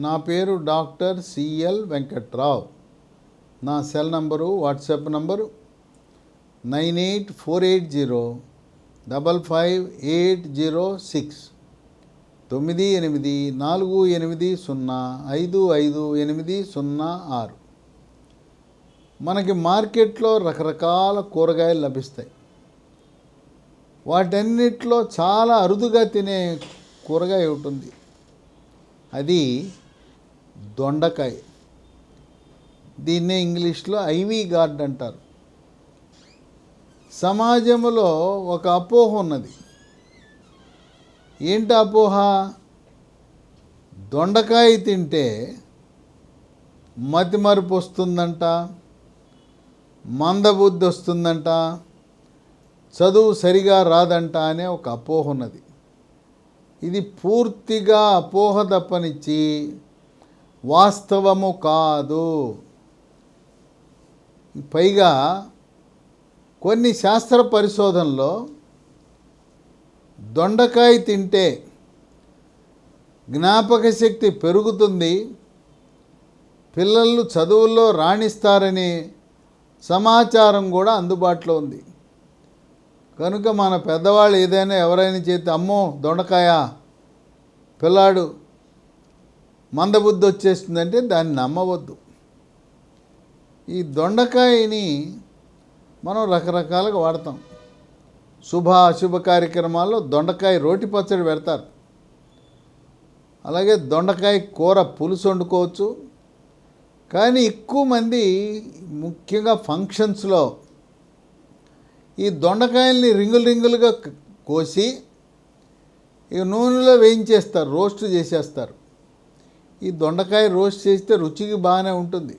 నా పేరు doctor CL Venkatrao. నా సెల్ నంబరు వాట్సాప్ నంబరు 9848055806 9848055806. మనకి మార్కెట్లో రకరకాల కూరగాయలు లభిస్తాయి. వాటన్నిటిలో చాలా అరుదుగా తినే కూరగాయ ఒకటి ఉంది. అది దొండకాయ. దీన్నే ఇంగ్లీష్లో ఐవీ గార్డ్ అంటారు. సమాజంలో ఒక అపోహ ఉన్నది. ఏంటి అపోహ? దొండకాయ తింటే మతిమరుపు వస్తుందంట, మందబుద్ధి వస్తుందంట, చదువు సరిగా రాదంట అనే ఒక అపోహ ఉన్నది. ఇది పూర్తిగా అపోహ తప్పనిచ్చి వాస్తవము కాదు. పైగా కొన్ని శాస్త్ర పరిశోధనలో దొండకాయ తింటే జ్ఞాపక శక్తి పెరుగుతుంది, పిల్లలు చదువుల్లో రాణిస్తారనే సమాచారం కూడా అందుబాటులో ఉంది. కనుక మన పెద్దవాళ్ళు ఏదైనా ఎవరైనా చేస్తే అమ్మో దొండకాయ పిల్లాడు మందబుద్ధి వచ్చేస్తుందంటే దాన్ని నమ్మవద్దు. ఈ దొండకాయని మనం రకరకాలుగా వాడతాం. అశుభ కార్యక్రమాల్లో దొండకాయ రోటి పచ్చడి పెడతారు. అలాగే దొండకాయ కూర పులుసు వండుకోవచ్చు. కానీ ఎక్కువ మంది ముఖ్యంగా ఫంక్షన్స్లో ఈ దొండకాయల్ని రింగులుగా కోసి ఇక నూనెలో వేయించేస్తారు, రోస్ట్ చేసేస్తారు. ఈ దొండకాయ రోస్ట్ చేస్తే రుచికి బాగానే ఉంటుంది.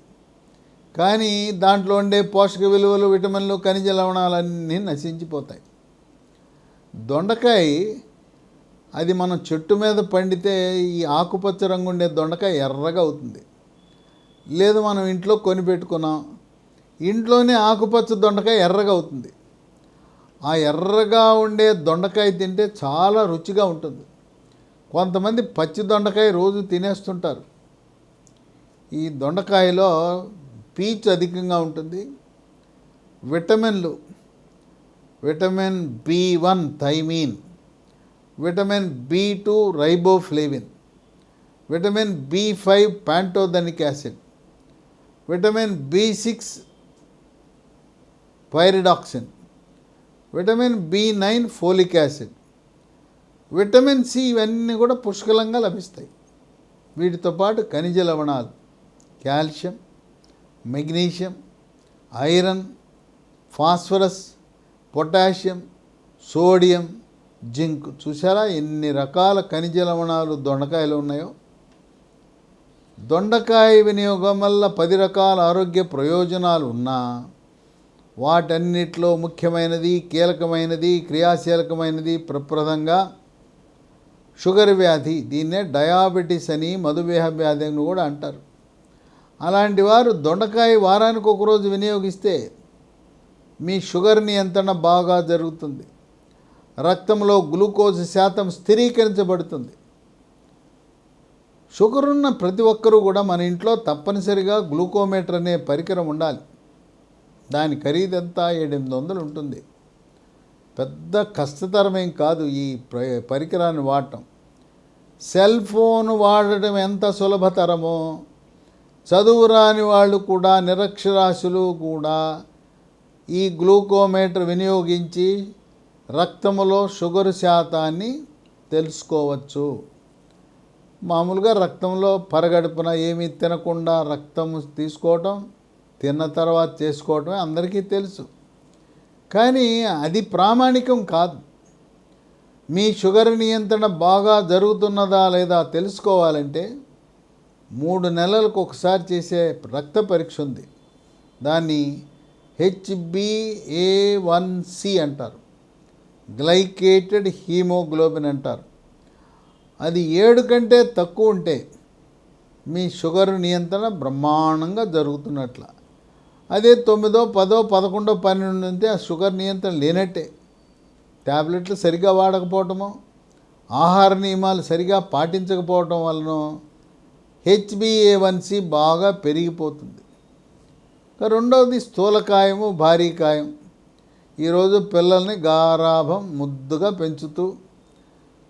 కానీ దాంట్లో ఉండే పోషక విలువలు, విటమిన్లు, ఖనిజ లవణాలన్నీ నశించిపోతాయి. దొండకాయ అది మనం చెట్టు మీద పండితే ఈ ఆకుపచ్చ రంగు ఉండే దొండకాయ ఎర్రగా అవుతుంది. లేదు మనం ఇంట్లో కొని పెట్టుకున్నాం, ఇంట్లోనే ఆకుపచ్చ దొండకాయ ఎర్రగా అవుతుంది. ఆ ఎర్రగా ఉండే దొండకాయ తింటే చాలా రుచిగా ఉంటుంది. కొంతమంది పచ్చి దొండకాయ రోజు తినేస్తుంటారు. ఈ దొండకాయలో పీచు అధికంగా ఉంటుంది. విటమిన్లు, vitamin B1 thiamine, vitamin B2 riboflavin, vitamin B5 pantothenic acid, vitamin B6 pyridoxine, vitamin B9 folic acid, vitamin C ఇవన్నీ కూడా పుష్కలంగా లభిస్తాయి. వీటితో పాటు ఖనిజ లవణాలు, calcium, magnesium, iron, phosphorus, potassium, sodium, zinc. చూసారా ఎన్ని రకాల ఖనిజ లవణాలు దొండకాయలు ఉన్నాయో. దొండకాయ వినియోగం వల్ల 10 రకాల ఆరోగ్య ప్రయోజనాలు ఉన్నా వాటన్నిటిలో ముఖ్యమైనది, కీలకమైనది, క్రియాశీలకమైనది ప్రప్రదంగా షుగర్ వ్యాధి. దీన్నే డయాబెటీస్ అని, మధుమేహ వ్యాధి అని కూడా అంటారు. అలాంటి వారు దొండకాయ వారానికి ఒకరోజు వినియోగిస్తే మీ షుగర్ నియంత్రణ బాగా జరుగుతుంది. రక్తంలో గ్లూకోజ్ శాతం స్థిరీకరించబడుతుంది. షుగర్ ఉన్న ప్రతి ఒక్కరూ కూడా మన ఇంట్లో తప్పనిసరిగా గ్లూకోమీటర్ అనే పరికరం ఉండాలి. దాని ఖరీదంతా 700-800 ఉంటుంది. పెద్ద కష్టతరమేం కాదు ఈ పరికరాన్ని వాడటం. సెల్ ఫోన్ వాడటం ఎంత సులభతరమో చదువు రాని వాళ్ళు కూడా, నిరక్షరాస్యులు కూడా ఈ గ్లూకోమీటర్ వినియోగించి రక్తములో షుగర్ శాతాన్ని తెలుసుకోవచ్చు. మామూలుగా రక్తంలో పరగడుపున ఏమీ తినకుండా రక్తం తీసుకోవటం, తిన్న తర్వాత చేసుకోవటమే అందరికీ తెలుసు. కానీ అది ప్రామాణికం కాదు. మీ షుగర్ నియంత్రణ బాగా జరుగుతున్నదా లేదా తెలుసుకోవాలంటే 3 నెలలకు ఒకసారి చేసే రక్త పరీక్ష ఉంది. దాన్ని HbA1c అంటారు, గ్లైకేటెడ్ హీమోగ్లోబిన్ అంటారు. అది 7 కంటే తక్కువ ఉంటే మీ షుగర్ నియంత్రణ బ్రహ్మాండంగా జరుగుతున్నట్ల. అదే 9, 10, 11, 12 ఉంటే ఆ షుగర్ నియంత్రణ లేనట్టే. ట్యాబ్లెట్లు సరిగా వాడకపోవటమో, ఆహార నియమాలు సరిగా పాటించకపోవటం వలన HbA1c బాగా పెరిగిపోతుంది. రెండవది స్థూలకాయము, భారీ కాయం. ఈరోజు పిల్లల్ని గారాభం ముద్దుగా పెంచుతూ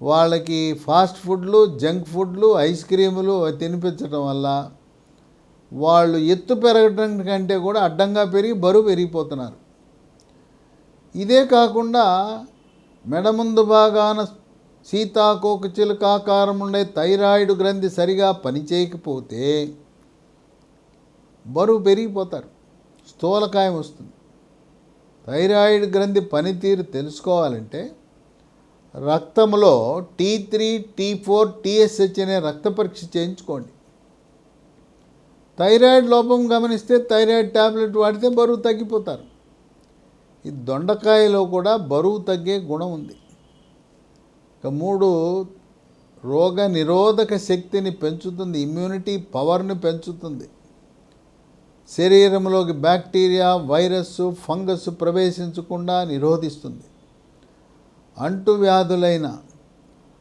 వాళ్ళకి ఫాస్ట్ ఫుడ్లు, జంక్ ఫుడ్లు, ఐస్ క్రీములు తినిపించడం వల్ల వాళ్ళు ఎత్తు పెరగడం కంటే కూడా అడ్డంగా పెరిగి బరువు పెరిగిపోతున్నారు. ఇదే కాకుండా మెడ ముందు భాగాన సీతాకోక చిలుక ఆకారం ఉండే థైరాయిడ్ గ్రంథి సరిగా పనిచేయకపోతే బరువు పెరిగిపోతారు, స్థూలకాయం వస్తుంది. థైరాయిడ్ గ్రంథి పనితీరు తెలుసుకోవాలంటే రక్తంలో T3, T4, TSH అనే రక్త పరీక్ష చేయించుకోండి. థైరాయిడ్ లోపం గమనిస్తే థైరాయిడ్ ట్యాబ్లెట్ వాడితే బరువు తగ్గిపోతారు. ఈ దొండకాయలో కూడా బరువు తగ్గే గుణం ఉంది. ఇక 3, రోగ నిరోధక శక్తిని పెంచుతుంది, ఇమ్యూనిటీ పవర్ని పెంచుతుంది. శరీరంలోకి బ్యాక్టీరియా, వైరస్, ఫంగస్ ప్రవేశించకుండా నిరోధిస్తుంది. అంటువ్యాధులైన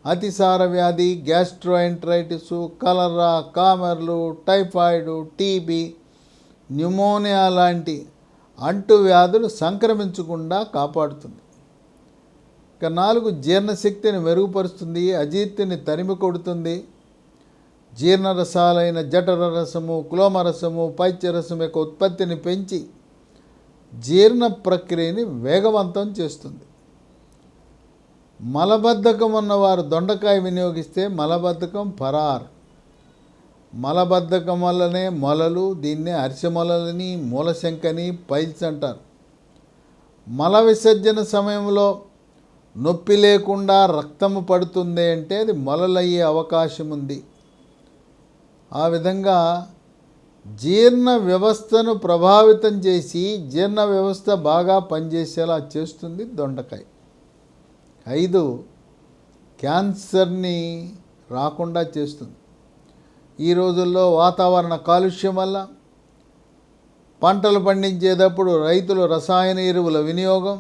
అతిసార వ్యాధి, గ్యాస్ట్రోఎంటరైటిస్, కలరా, కామెర్లు, టైఫాయిడ్, టీబీ, న్యూమోనియా లాంటి అంటువ్యాధులు సంక్రమించకుండా కాపాడుతుంది. ఇక 4, జీర్ణశక్తిని మెరుగుపరుస్తుంది, అజీర్తిని తరిమి కొడుతుంది. జీర్ణరసాలైన జఠర రసము, క్లోమరసము, పైత్యరసం యొక్క ఉత్పత్తిని పెంచి జీర్ణ ప్రక్రియని వేగవంతం చేస్తుంది. మలబద్ధకం ఉన్నవారు దొండకాయ వినియోగిస్తే మలబద్ధకం పరార్. మలబద్ధకం వల్లనే మొలలు, దీన్నే అరిసెమొలలని, మూలశంకని, పైల్స్ అంటారు. మల విసర్జన సమయంలో నొప్పి లేకుండా రక్తము పడుతుంది అంటే అది మొలలయ్యే అవకాశం ఉంది. ఆ విధంగా జీర్ణ వ్యవస్థను ప్రభావితం చేసి జీర్ణ వ్యవస్థ బాగా పనిచేసేలా చేస్తుంది దొండకాయ. 5, క్యాన్సర్ని రాకుండా చేస్తుంది. ఈ రోజుల్లో వాతావరణ కాలుష్యం వల్ల పంటలు పండించేటప్పుడు రైతులు రసాయన ఎరువుల వినియోగం,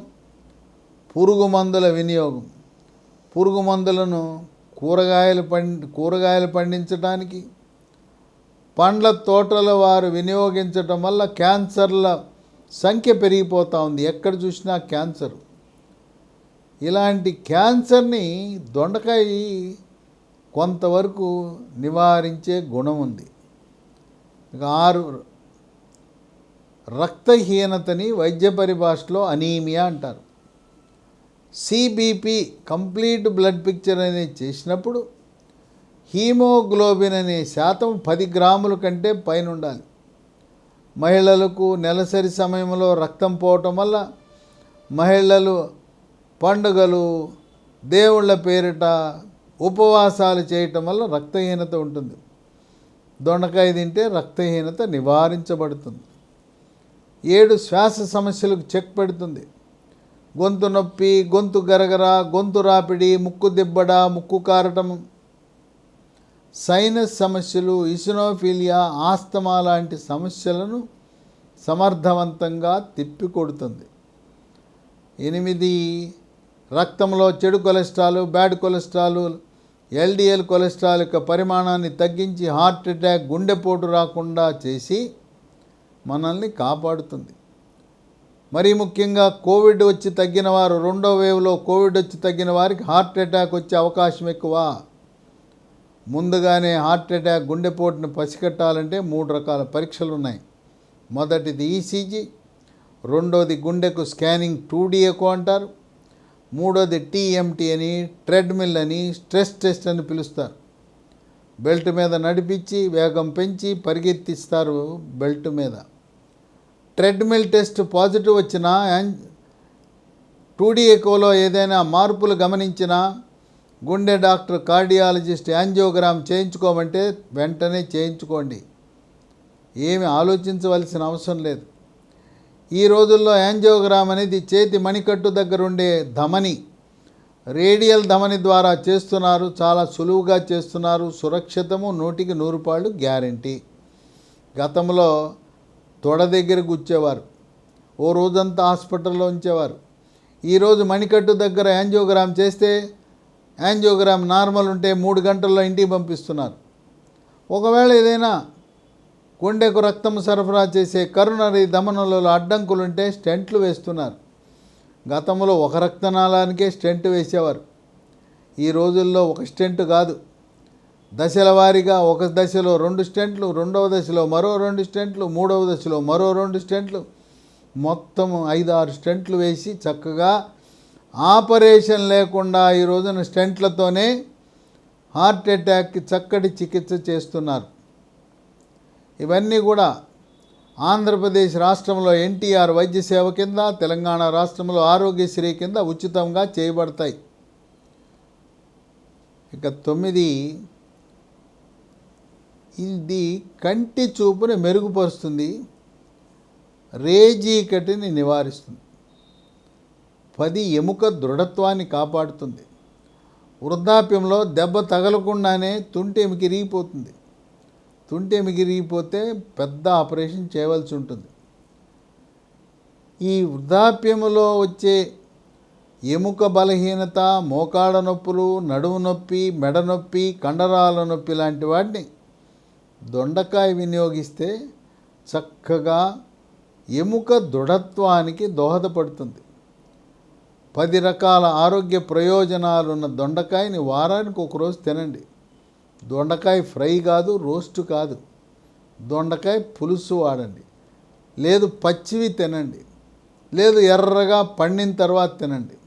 పురుగు మందుల వినియోగం, పురుగు మందులను కూరగాయలు పండించడానికి పండ్ల తోటల వారు వినియోగించటం వల్ల క్యాన్సర్ల సంఖ్య పెరిగిపోతూ ఉంది. ఎక్కడ చూసినా క్యాన్సర్. ఇలాంటి క్యాన్సర్ని దొండకాయ కొంతవరకు నివారించే గుణం ఉంది. 6, రక్తహీనతని వైద్య పరిభాషలో అనీమియా అంటారు. CBP కంప్లీట్ బ్లడ్ పిక్చర్ అనేది చేసినప్పుడు హీమోగ్లోబిన్ అనే శాతం 10 గ్రాముల కంటే పైన ఉండాలి. మహిళలకు నెలసరి సమయంలో రక్తం పోవటం వల్ల మహిళలు పండుగలు, దేవుళ్ళ పేరిట ఉపవాసాలు చేయటం వల్ల రక్తహీనత ఉంటుంది. దొండకాయ తింటే రక్తహీనత నివారించబడుతుంది. 7, శ్వాస సమస్యలకు చెక్ పెడుతుంది. గొంతు నొప్పి, గొంతు గరగర, గొంతు రాపిడి, ముక్కు దిబ్బడ, ముక్కు కారటం, సైనస్ సమస్యలు, ఇసినోఫీలియా, ఆస్తమా లాంటి సమస్యలను సమర్థవంతంగా తిప్పికొడుతుంది. 8, రక్తంలో చెడు cholesterol, bad cholesterol, LDL cholesterol యొక్క పరిమాణాన్ని తగ్గించి హార్ట్ అటాక్, గుండెపోటు రాకుండా చేసి మనల్ని కాపాడుతుంది. మరీ ముఖ్యంగా కోవిడ్ వచ్చి తగ్గిన వారు, 2వ వేవ్లో కోవిడ్ వచ్చి తగ్గిన వారికి హార్ట్ అటాక్ వచ్చే అవకాశం ఎక్కువ. ముందుగానే హార్ట్ అటాక్, గుండెపోటును పసిగట్టాలంటే 3 రకాల పరీక్షలు ఉన్నాయి. మొదటిది ECG, రెండోది గుండెకు స్కానింగ్ 2D ఎకో అంటారు, మూడోది TMT అని, ట్రెడ్మిల్ అని, స్ట్రెస్ టెస్ట్ అని పిలుస్తారు. బెల్ట్ మీద నడిపించి వేగం పెంచి పరిగెత్తిస్తారు. బెల్ట్ మీద ట్రెడ్మిల్ టెస్ట్ పాజిటివ్ వచ్చినా, 2D ఎకోలో ఏదైనా మార్పులు గమనించినా గుండె డాక్టర్, కార్డియాలజిస్ట్ యాంజియోగ్రామ్ చేయించుకోమంటే వెంటనే చేయించుకోండి. ఏమి ఆలోచించవలసిన అవసరం లేదు. ఈ రోజుల్లో యాంజియోగ్రామ్ అనేది చేతి మణికట్టు దగ్గర ఉండే ధమని, రేడియల్ ధమని ద్వారా చేస్తున్నారు. చాలా సులువుగా చేస్తున్నారు. సురక్షితము, 100కి 100 పాళ్ళు గ్యారంటీ. గతంలో తొడ దగ్గర గుచ్చేవారు, ఓ రోజంతా హాస్పిటల్లో ఉంచేవారు. ఈరోజు మణికట్టు దగ్గర యాంజియోగ్రామ్ చేస్తే యాంజియోగ్రామ్ నార్మల్ ఉంటే 3 గంటల్లో ఇంటికి పంపిస్తున్నారు. ఒకవేళ ఏదైనా గుండెకు రక్తం సరఫరా చేసే కరోనరీ ధమనులలో అడ్డంకులుంటే స్టెంట్లు వేస్తున్నారు. గతంలో ఒక రక్తనాళానికే స్టెంట్ వేసేవారు. ఈ రోజుల్లో ఒక స్టెంట్ కాదు, దశల వారీగా ఒక దశలో 2 స్టెంట్లు, రెండవ దశలో మరో 2 స్టెంట్లు, మూడవ దశలో మరో 2 స్టెంట్లు, మొత్తం 5-6 స్టెంట్లు వేసి చక్కగా ఆపరేషన్ లేకుండా ఈ రోజున స్టెంట్లతోనే హార్ట్ అటాక్కి చక్కటి చికిత్స చేస్తున్నారు. ఇవన్నీ కూడా ఆంధ్రప్రదేశ్ రాష్ట్రంలో ఎన్టీఆర్ వైద్య సేవ కింద, తెలంగాణ రాష్ట్రంలో ఆరోగ్యశ్రీ కింద ఉచితంగా చేయబడతాయి. ఇక 9, ఇది కంటి చూపుని మెరుగుపరుస్తుంది, రేజీకటిని నివారిస్తుంది. 10 ఎముక దృఢత్వాన్ని కాపాడుతుంది. వృద్ధాప్యంలో దెబ్బ తగలకుండానే తుంటి ఎమికిరిగిపోతుంది. తుంటి ఎమికిరిగిపోతే పెద్ద ఆపరేషన్ చేయవలసి ఉంటుంది. ఈ వృద్ధాప్యంలో వచ్చే ఎముక బలహీనత, మోకాళ్ళ నొప్పులు, నడుము నొప్పి, మెడ నొప్పి, కండరాల నొప్పి లాంటి వాటిని దొండకాయ వినియోగిస్తే చక్కగా ఎముక దృఢత్వానికి దోహదపడుతుంది. 10 రకాల ఆరోగ్య ప్రయోజనాలున్న దొండకాయని వారానికి ఒకరోజు తినండి. దొండకాయ ఫ్రై కాదు, రోస్ట్ కాదు, దొండకాయ పులుసు వాడండి. లేదు పచ్చివి తినండి, లేదు ఎర్రగా పండిన తర్వాత తినండి.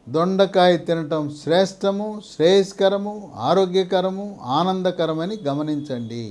దొండకాయ తినటం శ్రేష్టము, శ్రేయస్కరము, ఆరోగ్యకరము, ఆనందకరమని గమనించండి.